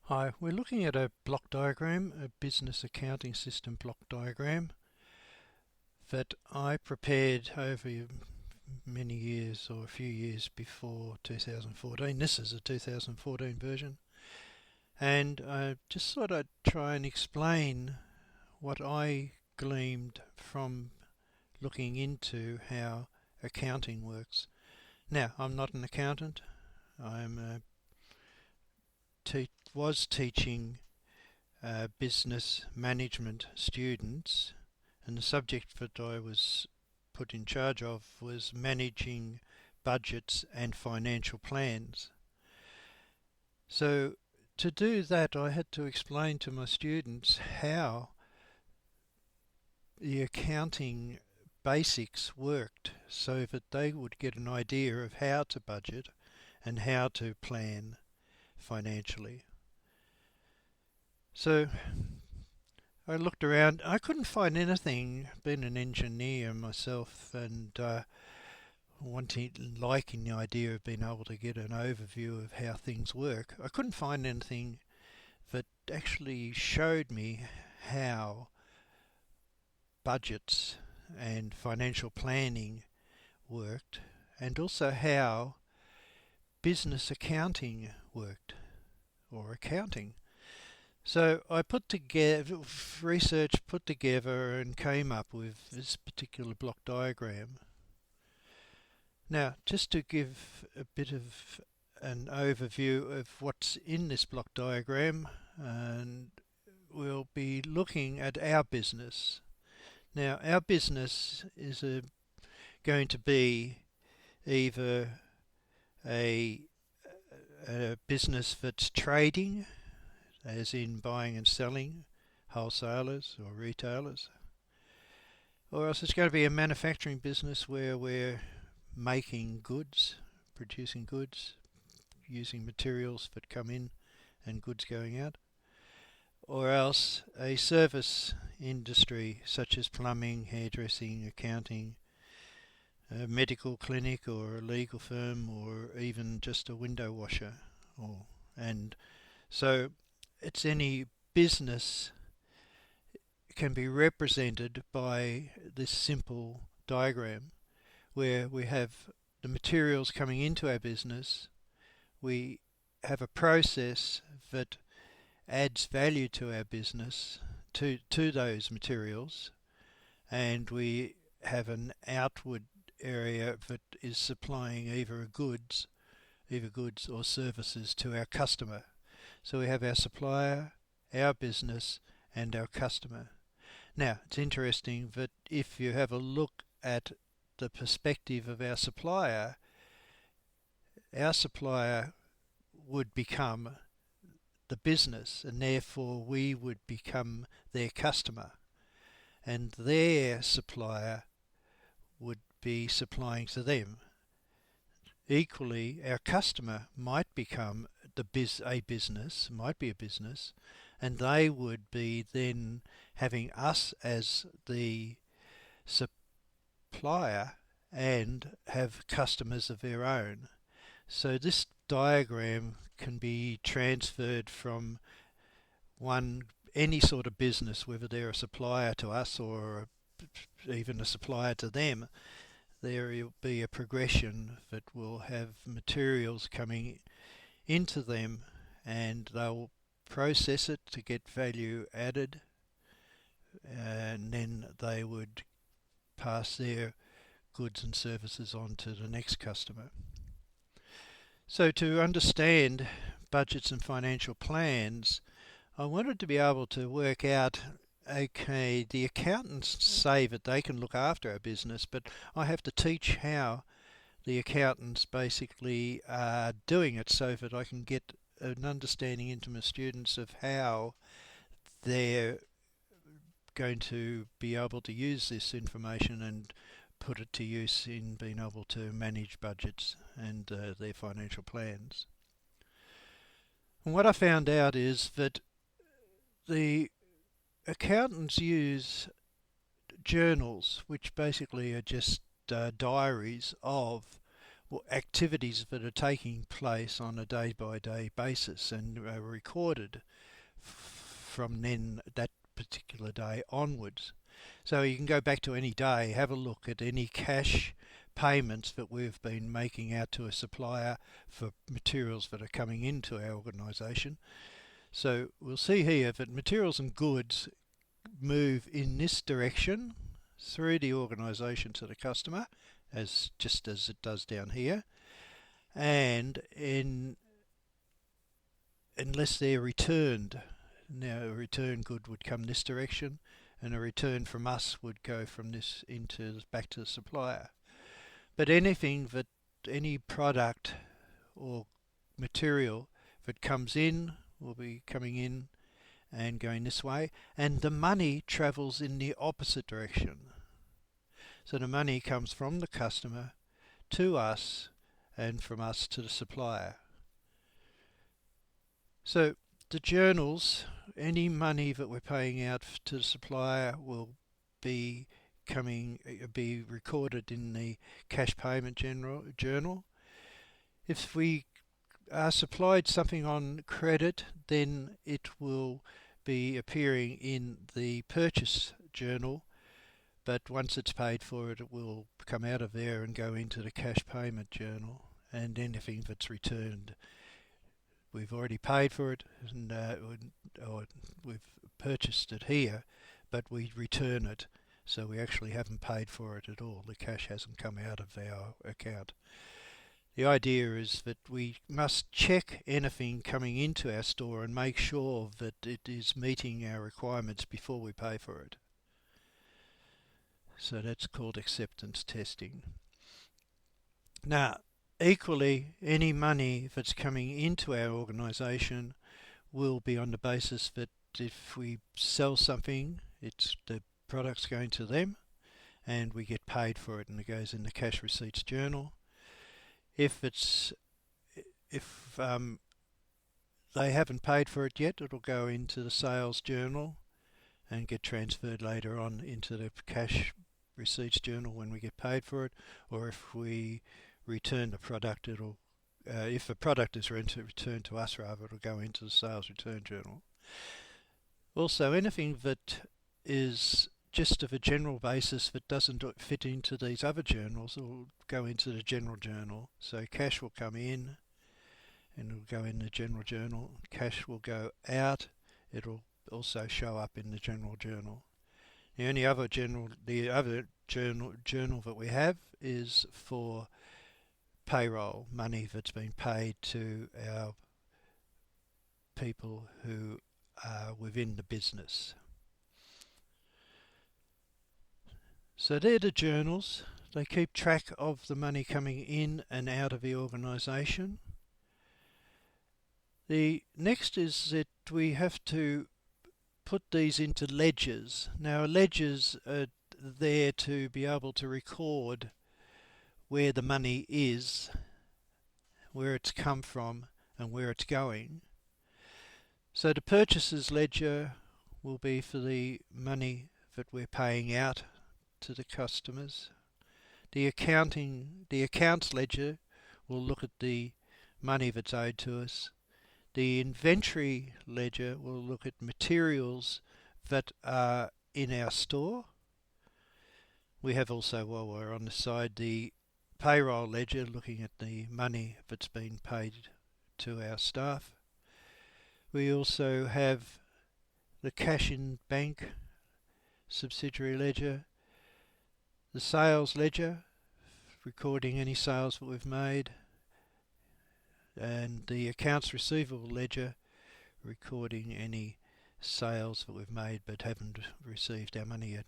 Hi, we're looking at a block diagram, a business accounting system block diagram that I prepared over many years or a few years before 2014. This is a 2014 version. And I just thought I'd try and explain what I gleaned from looking into how accounting works. Now, I'm not an accountant. I'm was teaching business management students, and the subject that I was put in charge of was managing budgets and financial plans. So to do that, I had to explain to my students how the accounting basics worked so that they would get an idea of how to budget and how to plan financially. So I looked around. I couldn't find anything. Being an engineer myself, and liking the idea of being able to get an overview of how things work, I couldn't find anything that actually showed me how budgets and financial planning worked, and also how business accounting worked, or accounting. So I put together research, put together, and came up with this particular block diagram. Now, just to give a bit of an overview of what's in this block diagram, and we'll be looking at our business. Now, our business is going to be either a, a business that's trading, as in buying and selling, wholesalers or retailers, or else it's going to be a manufacturing business where we're making goods, producing goods, using materials that come in and goods going out, or else a service industry such as plumbing, hairdressing, accounting, a medical clinic or a legal firm, or even just a window washer. And so it's any business can be represented by this simple diagram where we have the materials coming into our business, we have a process that adds value to our business to those materials, and we have an outward area that is supplying either goods or services to our customer. So we have our supplier, our business, and our customer. Now, it's interesting that if you have a look at the perspective of our supplier would become the business, and therefore we would become their customer, and their supplier would be supplying to them. Equally, our customer might become a business, might be a business, and they would be then having us as the supplier and have customers of their own. So this diagram can be transferred from one any sort of business, whether they're a supplier to us or even a supplier to them. There will be a progression that will have materials coming into them, and they'll process it to get value added, and then they would pass their goods and services on to the next customer. So to understand budgets and financial plans, I wanted to be able to work out, okay, the accountants say that they can look after our business, but I have to teach how the accountants basically are doing it so that I can get an understanding into my students of how they're going to be able to use this information and put it to use in being able to manage budgets and their financial plans. And what I found out is that the accountants use journals, which basically are just diaries of activities that are taking place on a day-by-day basis and are recorded from then that particular day onwards. So you can go back to any day, have a look at any cash payments that we've been making out to a supplier for materials that are coming into our organisation. So we'll see here that materials and goods move in this direction through the organisation to the customer, just as it does down here, and unless they're returned. Now a return good would come this direction, and a return from us would go from this back to the supplier. But any product or material that comes in will be coming in and going this way, and the money travels in the opposite direction. So the money comes from the customer to us and from us to the supplier. So the journals, any money that we're paying out to the supplier will be recorded in the cash payment journal. If we are supplied something on credit, then it will be appearing in the purchase journal, but once it's paid for, it will come out of there and go into the cash payment journal. And anything that's returned, we've already paid for it, and or we've purchased it here, but we return it, so we actually haven't paid for it at all. The cash hasn't come out of our account. The idea is that we must check anything coming into our store and make sure that it is meeting our requirements before we pay for it. So that's called acceptance testing. Now, equally, any money that's coming into our organisation will be on the basis that if we sell something, the product's going to them, and we get paid for it, and it goes in the cash receipts journal. If they haven't paid for it yet, it'll go into the sales journal and get transferred later on into the cash receipts journal when we get paid for it. Or if we return the product, if the product is returned to us, rather, it'll go into the sales return journal. Also, anything that is just of a general basis that doesn't fit into these other journals will go into the general journal. So cash will come in and it'll go in the general journal. Cash will go out. It'll also show up in the general journal. The other journal that we have is for payroll, money that's been paid to our people who are within the business. So they're the journals. They keep track of the money coming in and out of the organisation. The next is that we have to put these into ledgers. Now, ledgers are there to be able to record where the money is, where it's come from, and where it's going. So the purchaser's ledger will be for the money that we're paying out to the customers. The accounts ledger will look at the money that's owed to us. The inventory ledger will look at materials that are in our store. We have also, while we're on the side, the payroll ledger looking at the money that's been paid to our staff. We also have the cash in bank subsidiary ledger, the sales ledger, recording any sales that we've made, and the accounts receivable ledger, recording any sales that we've made but haven't received our money yet,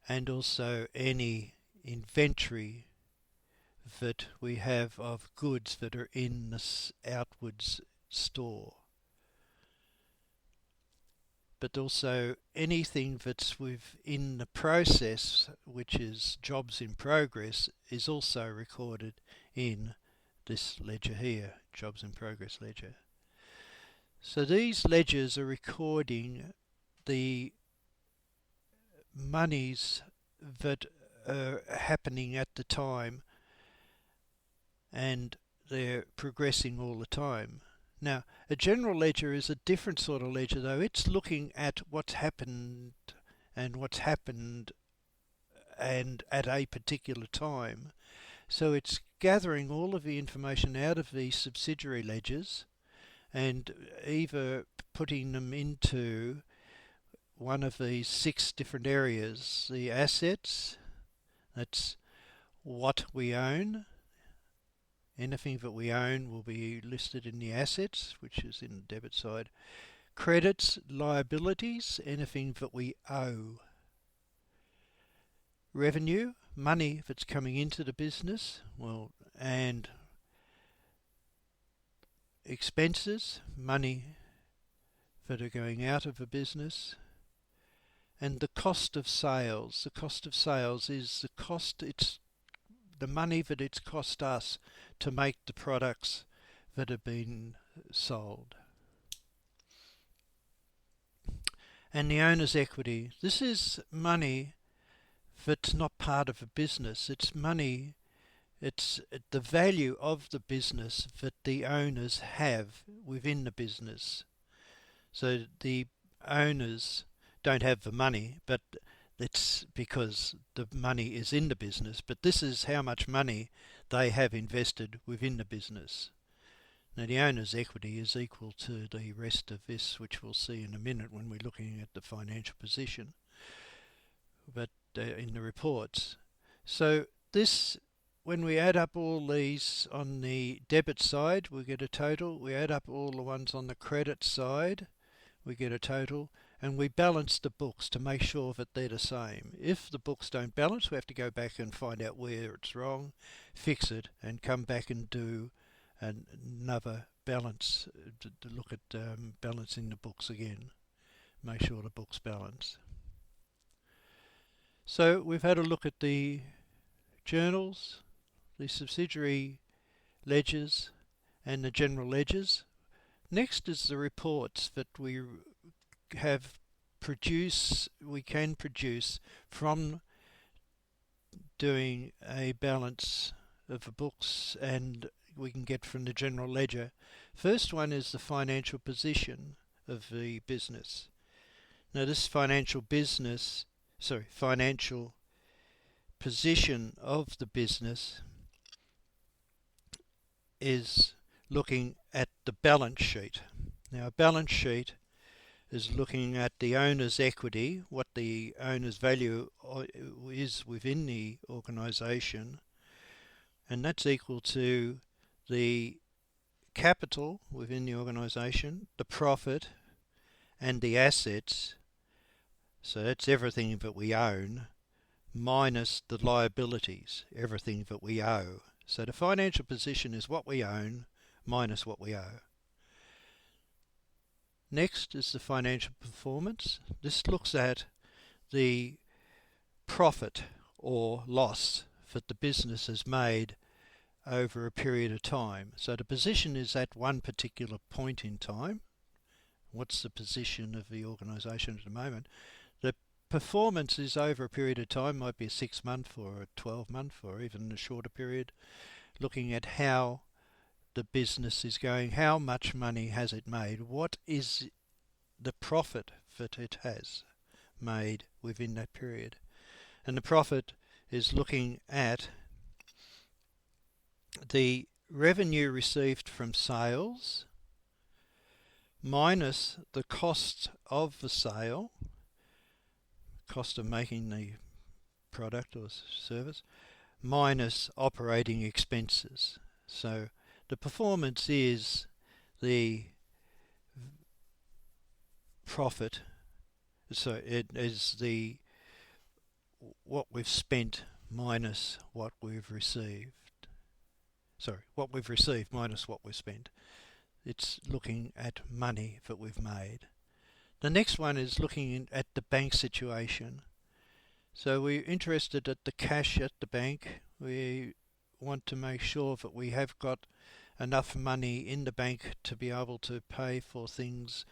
and also any inventory that we have of goods that are in this outwards store. But also anything that's within the process, which is jobs in progress, is also recorded in this ledger here, jobs in progress ledger. So these ledgers are recording the monies that are happening at the time and they're progressing all the time. Now, a general ledger is a different sort of ledger, though. It's looking at what's happened and and at a particular time. So it's gathering all of the information out of the subsidiary ledgers and either putting them into one of these 6 different areas. The assets, that's what we own. Anything that we own will be listed in the assets, which is in the debit side. Credits, liabilities, anything that we owe. Revenue, money that's coming into the business, and expenses, money that are going out of a business. And the cost of sales. The cost of sales is it's the money that it's cost us to make the products that have been sold. And the owner's equity. This is money that's not part of a business. It's money, it's the value of the business that the owners have within the business. So the owners don't have the money, but it's because the money is in the business. But this is how much money they have invested within the business. Now, the owner's equity is equal to the rest of this, which we'll see in a minute when we're looking at the financial position, but in the reports. So this, when we add up all these on the debit side, we get a total. We add up all the ones on the credit side, we get a total, and we balance the books to make sure that they're the same. If the books don't balance, we have to go back and find out where it's wrong, fix it, and come back and do another balance to look at balancing the books again. Make sure the books balance. So we've had a look at the journals, the subsidiary ledgers, and the general ledgers. Next is the reports that we can produce from doing a balance of the books, and we can get from the general ledger. First one is the financial position of the business. Now this financial position of the business is looking at the balance sheet. Now a balance sheet is looking at the owner's equity, what the owner's value is within the organisation, and that's equal to the capital within the organisation, the profit, and the assets. So that's everything that we own, minus the liabilities, everything that we owe. So the financial position is what we own minus what we owe. Next is the financial performance. This looks at the profit or loss that the business has made over a period of time. So the position is at one particular point in time. What's the position of the organisation at the moment? The performance is over a period of time, might be a 6-month or a 12-month or even a shorter period, looking at how the business is going, how much money has it made, what is the profit that it has made within that period. And the profit is looking at the revenue received from sales minus the cost of the sale, cost of making the product or service, minus operating expenses. So the performance is the profit, so it is the what we've spent minus what we've received. What we've received minus what we've spent. It's looking at money that we've made. The next one is looking at the bank situation. So we're interested at the cash at the bank. We want to make sure that we have got enough money in the bank to be able to pay for things,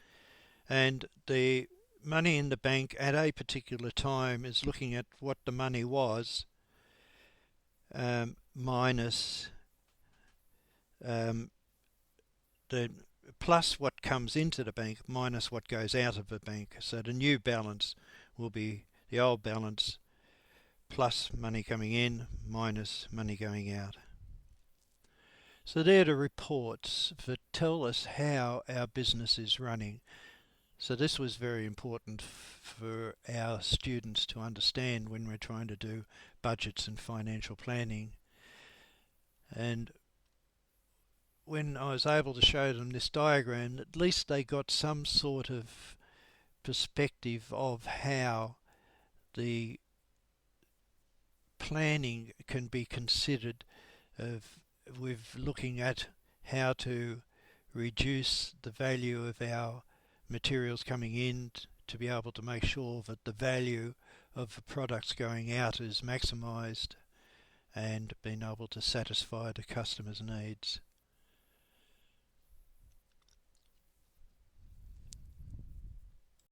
and the money in the bank at a particular time is looking at what the money was minus um, the plus what comes into the bank minus what goes out of the bank. So the new balance will be the old balance plus money coming in minus money going out. So they're the reports that tell us how our business is running. So this was very important for our students to understand when we're trying to do budgets and financial planning. And when I was able to show them this diagram, at least they got some sort of perspective of how the planning can be considered with looking at how to reduce the value of our materials coming in to be able to make sure that the value of the products going out is maximised and being able to satisfy the customer's needs.